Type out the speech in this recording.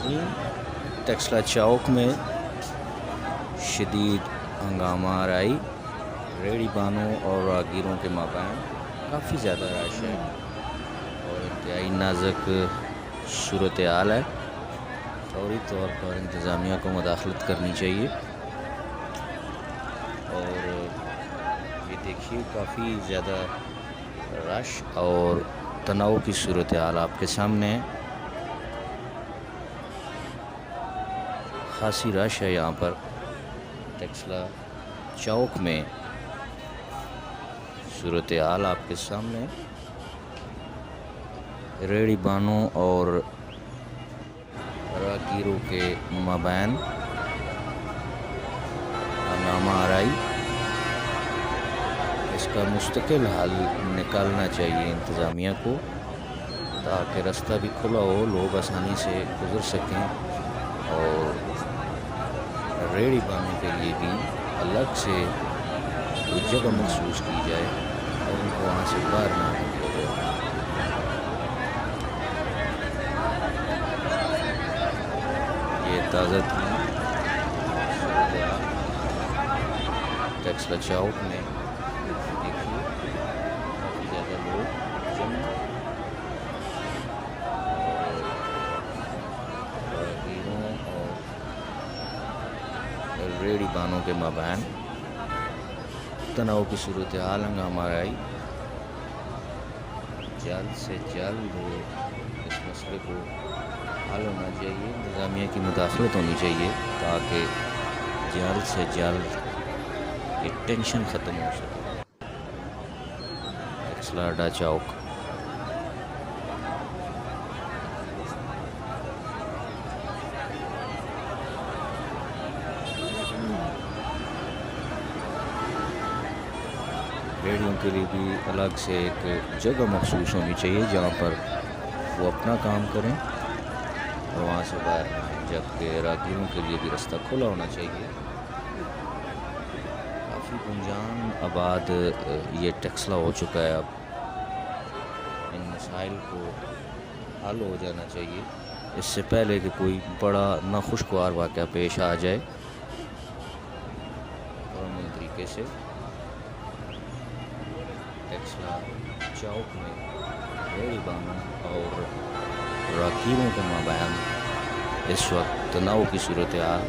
ناظرین، ٹیکسلا چوک میں شدید ہنگامہ آرائی، ریڑھی بانوں اور راہگیروں کے مابین کافی زیادہ رش ہے اور انتہائی نازک صورتحال ہے۔ فوری طور پر انتظامیہ کو مداخلت کرنی چاہیے۔ اور یہ دیکھیے کافی زیادہ رش اور تناؤ کی صورتحال آپ کے سامنے ہے۔ خاصی رش ہے یہاں پر ٹیکسلا چوک میں، صورتحال آپ کے سامنے، ریڑھی بانوں اور راہگیروں کے مابین ہنگامہ آرائی۔ اس کا مستقل حل نکالنا چاہیے انتظامیہ کو تاکہ رستہ بھی کھلا ہو، لوگ آسانی سے گزر سکیں اور ریڑھی بانوں کے لیے بھی الگ سے کوئی جگہ مخصوص کی جائے اور ان کو وہاں سے باہر نہ نکلے جائے۔ یہ تازہ ترین صورتحال ٹیکسلا چوک میں دیکھیے، کافی زیادہ لوگ جمع اور راہگیروں اور ریڑھی بانوں کے مابین تناؤ کی صورتحال ہنگامہ آرائی۔ جلد سے جلد اس مسئلے کو حل ہونا چاہیے، انتظامیہ کی مداخلت ہونی چاہیے تاکہ جلد سے جلد یہ ٹینشن ختم ہو سکے۔ ٹیکسلا اڈا چوک۔ ریڑھیوں کے لیے بھی الگ سے ایک جگہ مخصوص ہونی چاہیے جہاں پر وہ اپنا کام کریں اور وہاں سے باہر نہ آئیں، جبکہ راہگیروں کے لیے بھی رستہ کھلا ہونا چاہیے۔ کافی گنجان آباد یہ ٹیکسلا ہو چکا ہے، اب ان مسائل کو حل ہو جانا چاہیے اس سے پہلے کہ کوئی بڑا ناخوشگوار واقعہ پیش آ جائے۔ پرامن طریقے سے ٹیکسلا چوک میں ریڑھی بانوں اور راہگیروں کے مابین اس وقت تناؤ کی صورتحال